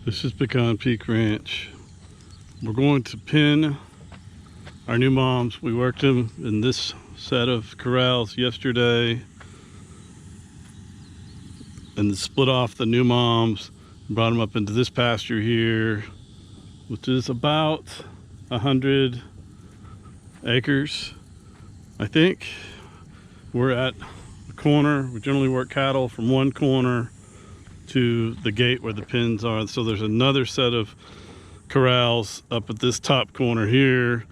This is Pecan Peak Ranch. We're going to pin our new moms. We worked them in this set of corrals yesterday and split off the new moms and brought them up into this pasture here, which is about 100 acres, I think. We're at the corner. We generally work cattle from one corner to the gate where the pins are. So there's another set of corrals up at this top corner here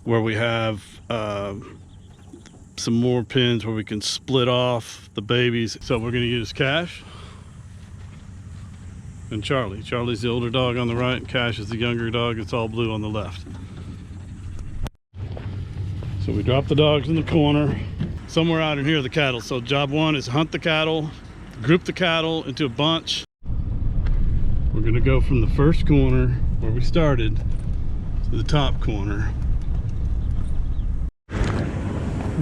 where we have some more pins where we can split off the babies. So we're going to use Cash and Charlie. Charlie's the older dog on the right and Cash is the younger dog. It's all blue on the left. So we drop the dogs in the corner. Somewhere out in here are the cattle. So job one is hunt the cattle, group the cattle into a bunch. We're gonna go from the first corner where we started to the top corner.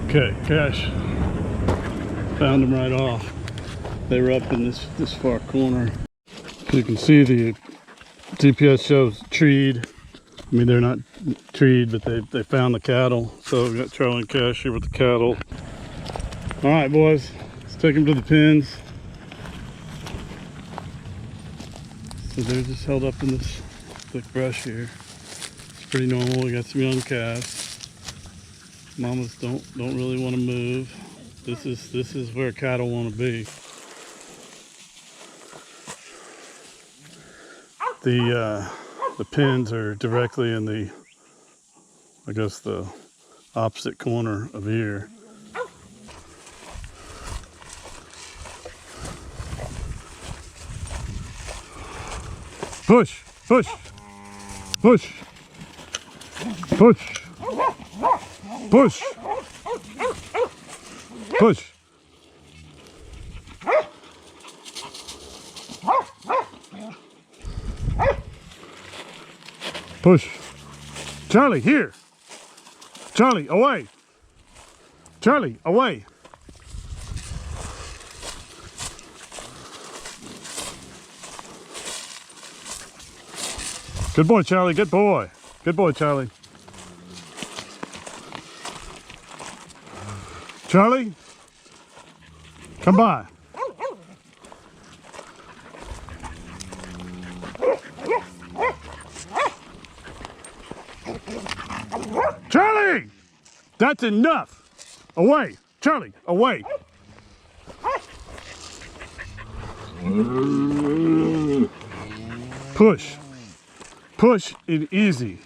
Okay, Cash found them right off. They were up in this far corner. You can see the GPS shows treed. I mean, they're not treed, but they found the cattle. So we got Charlie and Cash here with the cattle. All right, boys, let's take them to the pins. So they're just held up in this thick brush here. It's pretty normal. We got some young calves. Mamas don't really want to move. This is where cattle want to be. The pins are directly in the, I guess, the opposite corner of here. Push, push, push, push, push, push. Push. Charlie, here. Charlie, away. Charlie, away. Good boy, Charlie. Good boy. Good boy, Charlie. Charlie, come by. Charlie! That's enough. Away. Charlie, away. Push. Push it easy.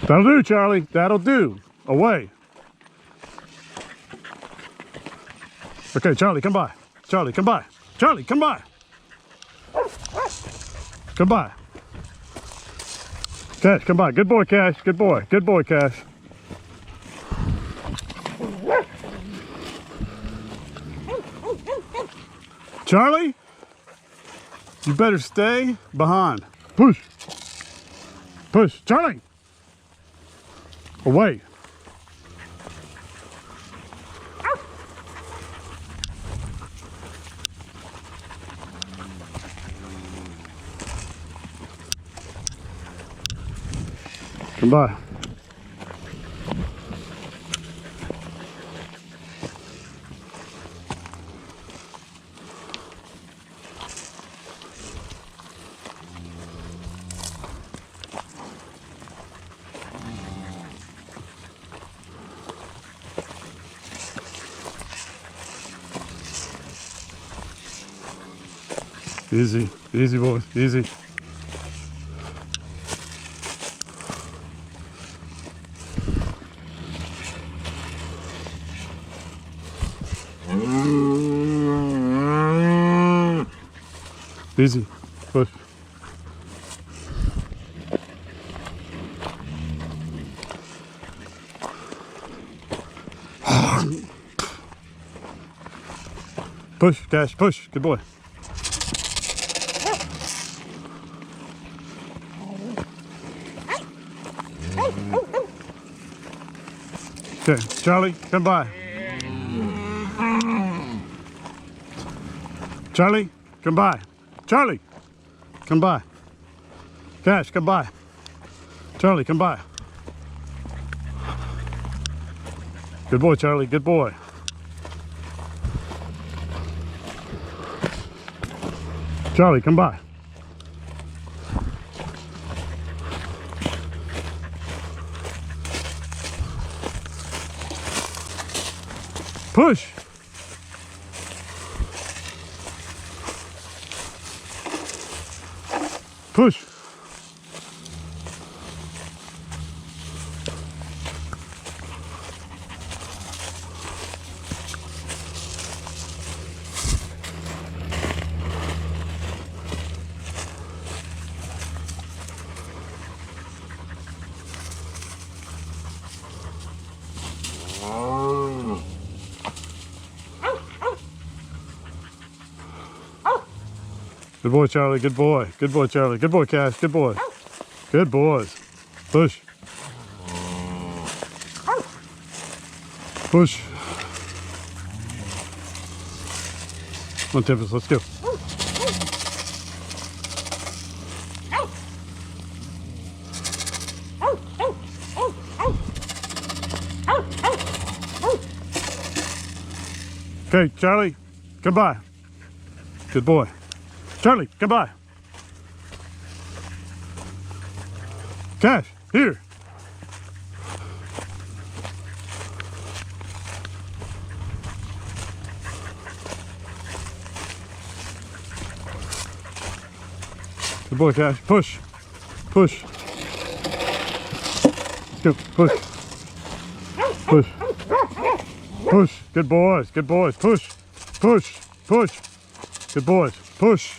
That'll do, Charlie. That'll do. Away. Okay, Charlie, come by. Charlie, come by. Charlie, come by. Come by. Cash, come by. Good boy, Cash. Good boy. Good boy, Cash. Charlie, you better stay behind. Push. Push. Charlie. Away. Come by. Easy, easy boys, easy. Easy, push. Push, Cash, push, good boy. Okay, Charlie, come by. Charlie, come by. Charlie, come by. Cash, come by. Charlie, come by. Good boy, Charlie, good boy. Charlie, come by. Push. Push. Good boy, Charlie. Good boy. Good boy, Charlie. Good boy, Cash. Good boy. Good boys. Push. Push. Come on, Tempest. Let's go. Okay, Charlie. Come by. Good boy. Charlie, come by. Cash, here. Good boy, Cash. Push. Push. Let's go. Push. Push. Push. Good boys. Good boys. Push. Push. Push. Good boys. Push.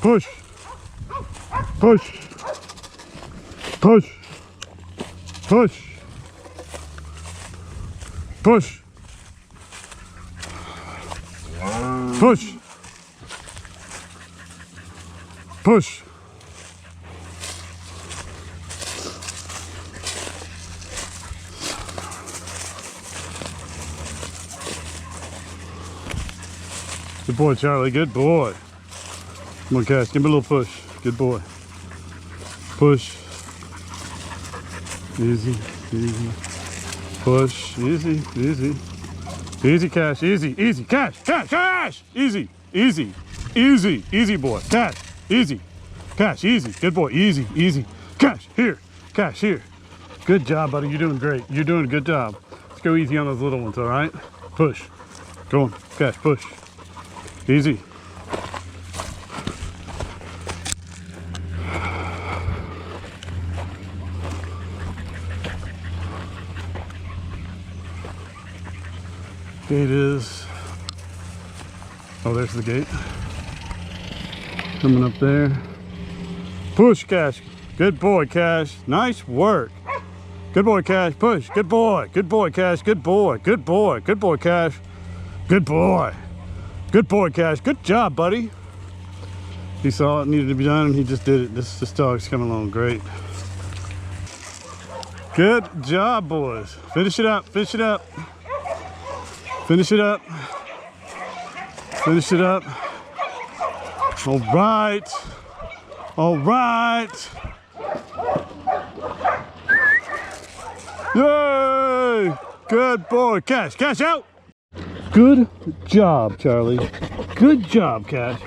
Push. Push. Push. Push. Push. Push. Push. Good boy, Charlie. Good boy. Come on, Cash. Give me a little push. Good boy. Push. Easy. Easy. Push. Easy. Easy. Easy, Cash. Easy. Easy. Cash. Cash. Cash. Easy. Easy. Easy. Easy, boy. Cash. Easy. Cash. Easy. Good boy. Easy. Easy. Cash. Here. Cash. Here. Good job, buddy. You're doing great. You're doing a good job. Let's go easy on those little ones, all right? Push. Go on. Cash. Push. Easy. Gate is, oh, there's the gate. Coming up there. Push, Cash. Good boy, Cash. Nice work. Good boy, Cash. Push. Good boy. Good boy, Cash. Good boy. Good boy. Good boy, Cash. Good boy. Good boy, Cash. Good job, buddy. He saw it needed to be done and he just did it. This dog's coming along great. Good job, boys. Finish it up. Finish it up. Finish it up. Finish it up. All right. All right. Yay! Good boy. Cash. Cash out. Good job, Charlie. Good job, Cash.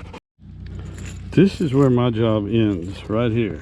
This is where my job ends, right here.